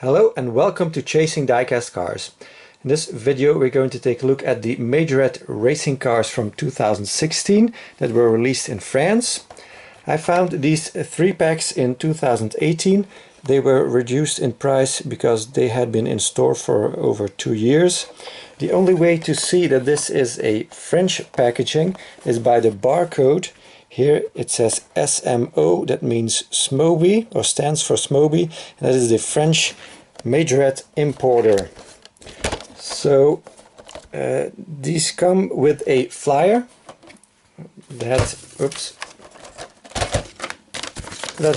Hello and welcome to Chasing Diecast Cars. In this video we're going to take a look at the Majorette racing cars from 2016 that were released in France. I found these 3-packs in 2018. They were reduced in price because they had been in store for over 2 years. The only way to see that this is a French packaging is by the barcode. Here it says SMO, that means Smoby, or stands for Smoby, and that is the French Majorette importer. So these come with a flyer that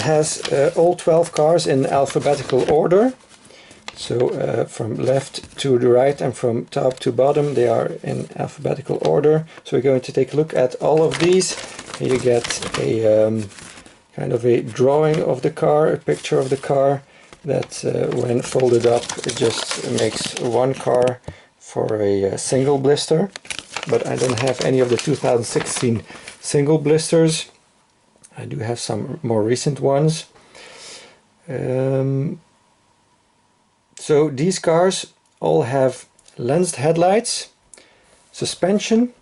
has all 12 cars in alphabetical order. So from left to the right and from top to bottom they are in alphabetical order. So we're going to take a look at all of these. Here you get a kind of a drawing of the car, a picture of the car that when folded up it just makes one car for a single blister. But I don't have any of the 2016 single blisters. I do have some more recent ones. So these cars all have lensed headlights, suspension,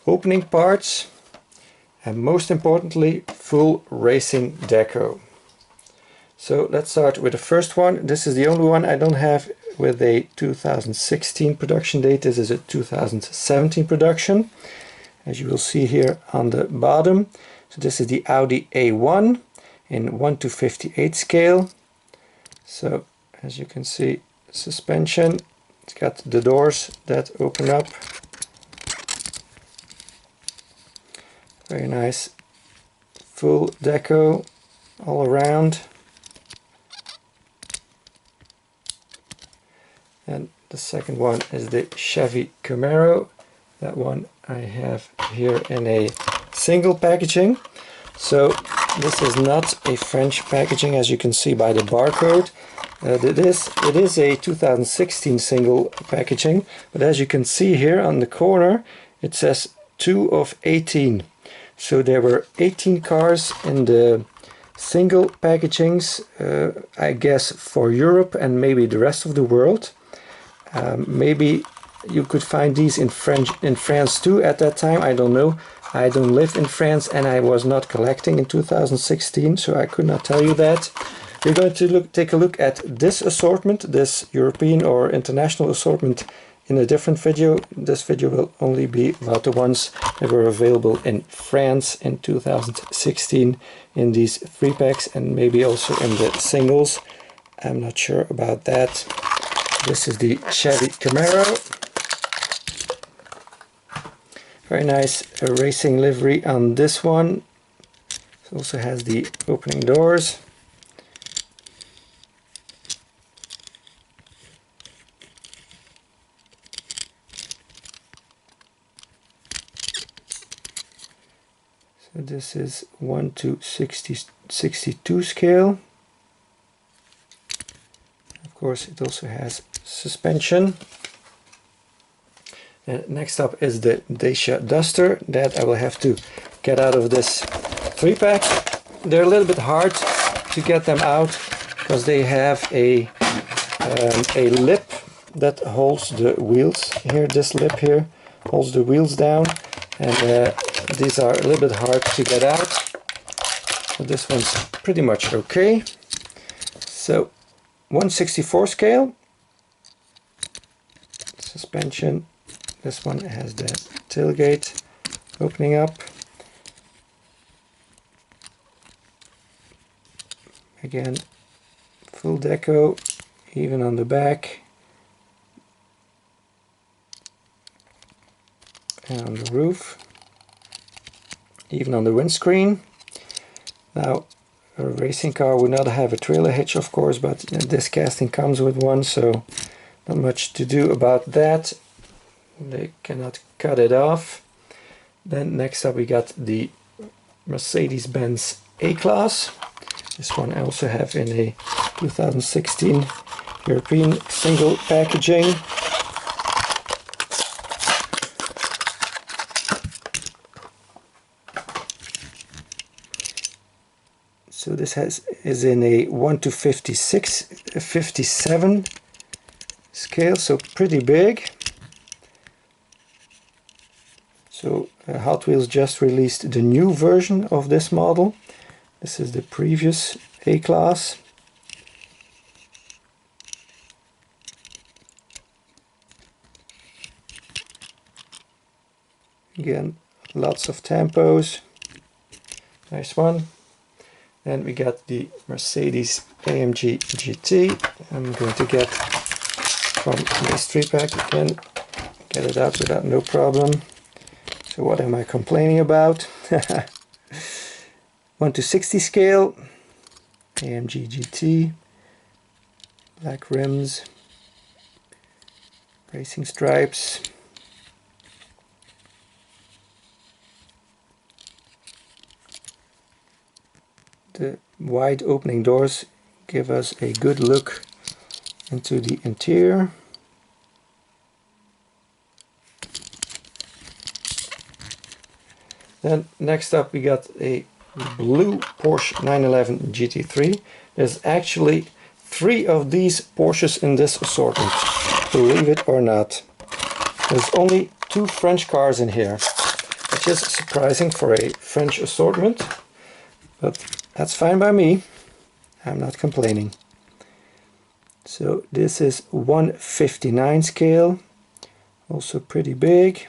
opening parts, and most importantly full racing deco. So let's start with the first one. This is the only one I don't have with a 2016 production date. This is a 2017 production, as you will see here on the bottom. So this is the Audi A1 in 1/58 scale. So as you can see, suspension, it's got the doors that open up. Very nice full deco all around. And the second one is the Chevy Camaro. That one I have here in a single packaging. So this is not a French packaging, as you can see by the barcode. It is a 2016 single packaging, but as you can see here on the corner it says 2 of 18. So there were 18 cars in the single packagings, I guess for Europe and maybe the rest of the world. Maybe you could find these in France too at that time, I don't know. I don't live in France and I was not collecting in 2016, so I could not tell you that. We're going to take a look at this assortment, this European or international assortment, in a different video. This video will only be about the ones that were available in France in 2016 in these 3-packs and maybe also in the singles. I'm not sure about that. This is the Chevy Camaro. Very nice racing livery on this one. It also has the opening doors. So this is 1/62 scale. Of course it also has suspension. Next up is the Dacia Duster that I will have to get out of this 3-pack. They're a little bit hard to get them out because they have a lip that holds the wheels. Here, this lip here holds the wheels down, and these are a little bit hard to get out. So this one's pretty much okay. So 1/64 scale. Suspension. This one has the tailgate opening up. Again, full deco, even on the back and on the roof, even on the windscreen. Now, a racing car would not have a trailer hitch, of course, but this casting comes with one, so not much to do about that. They cannot cut it off. Then next up we got the Mercedes-Benz A-Class. This one I also have in a 2016 European single packaging. So this is in a 1:56, 57 scale, so pretty big. So Hot Wheels just released the new version of this model. This is the previous A-Class. Again, lots of tampos. Nice one. Then we got the Mercedes AMG GT. I'm going to get from this 3-pack again. Get it out without no problem. So what am I complaining about? 1:60 scale. AMG GT. Black rims. Racing stripes. The wide opening doors give us a good look into the interior. Then next up we got a blue Porsche 911 GT3. There's actually 3 of these Porsches in this assortment, believe it or not. There's only 2 French cars in here, which is surprising for a French assortment, but that's fine by me. I'm not complaining. So this is 1:59 scale, also pretty big.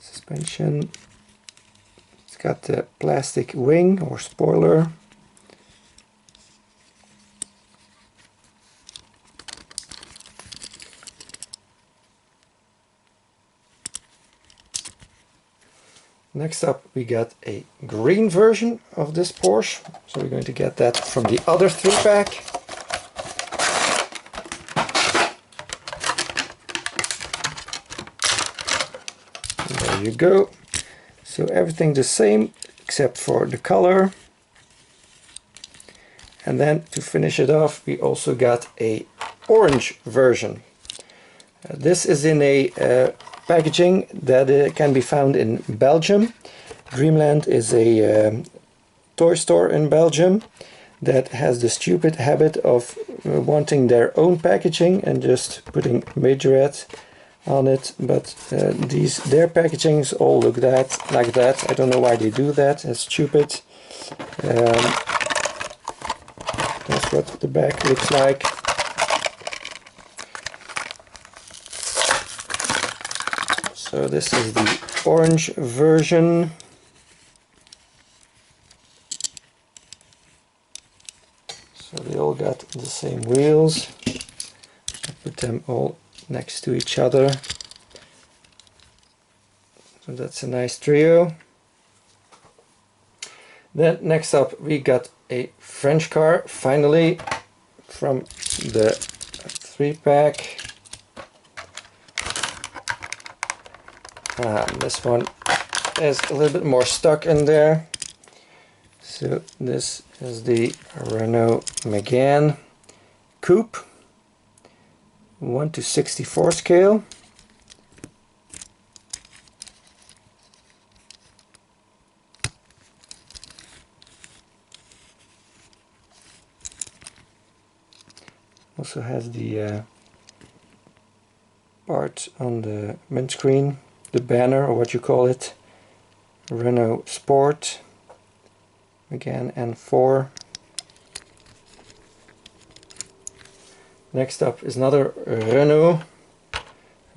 Suspension. It's got the plastic wing or spoiler. Next up we got a green version of this Porsche, so we're going to get that from the other 3-pack. There you go. So everything the same except for the color. And then to finish it off we also got a orange version. This is in a packaging that can be found in Belgium. Dreamland is a toy store in Belgium that has the stupid habit of wanting their own packaging and just putting Majorette on it, but their packagings all look like that. I don't know why they do that. It's stupid. That's what the back looks like. So this is the orange version. So they all got the same wheels. I put them all next to each other. So that's a nice trio. Then next up we got a French car, finally, from the 3-pack. This one is a little bit more stuck in there. So this is the Renault Megane Coupe, 1:64 scale. Also has the part on the windscreen, the banner, or what you call it, Renault Sport, again N4. Next up is another Renault,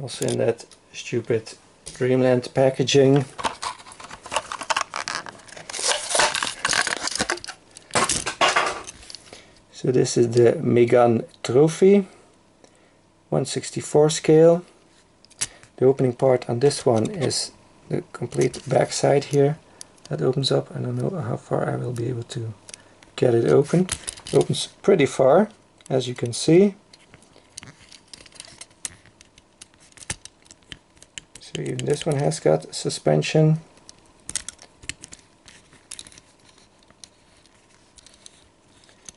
also in that stupid Dreamland packaging. So this is the Megane Trophy, 1:64 scale. The opening part on this one is the complete back side here. That opens up. I don't know how far I will be able to get it open. It opens pretty far, as you can see. So even this one has got suspension.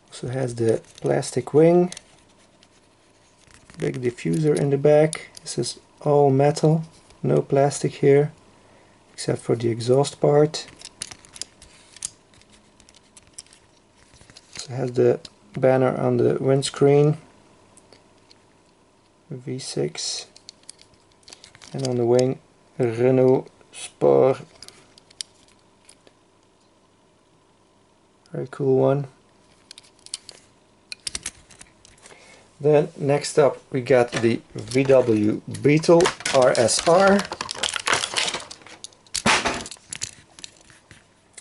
Also has the plastic wing. Big diffuser in the back. This is all metal, no plastic here, except for the exhaust part. Also has the banner on the windscreen, V6, and on the wing Renault Sport. Very cool one. Then next up we got the VW Beetle RSR.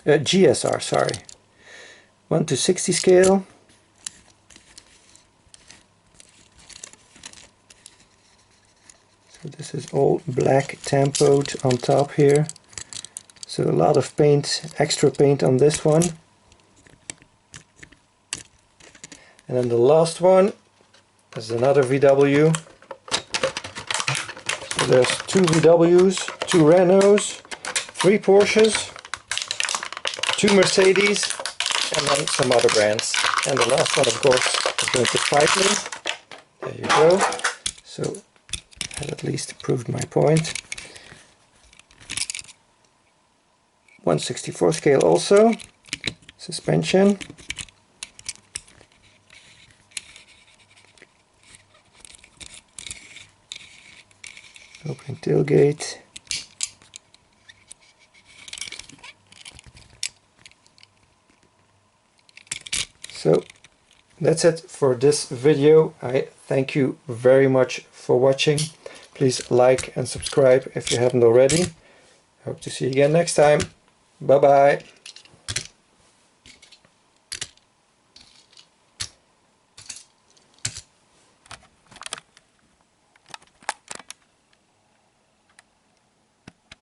GSR, sorry. 1:60 scale. So this is all black tempoed on top here. So a lot of paint, extra paint on this one. And then the last one is another VW. So there's 2 VWs, 2 Renaults, 3 Porsches, 2 Mercedes, and then some other brands. And the last one, of course, is going to fight me. There you go. So I at least proved my point. 1/64 scale also. Suspension. Opening tailgate. So that's it for this video. I thank you very much for watching. Please like and subscribe if you haven't already. Hope to see you again next time. Bye bye.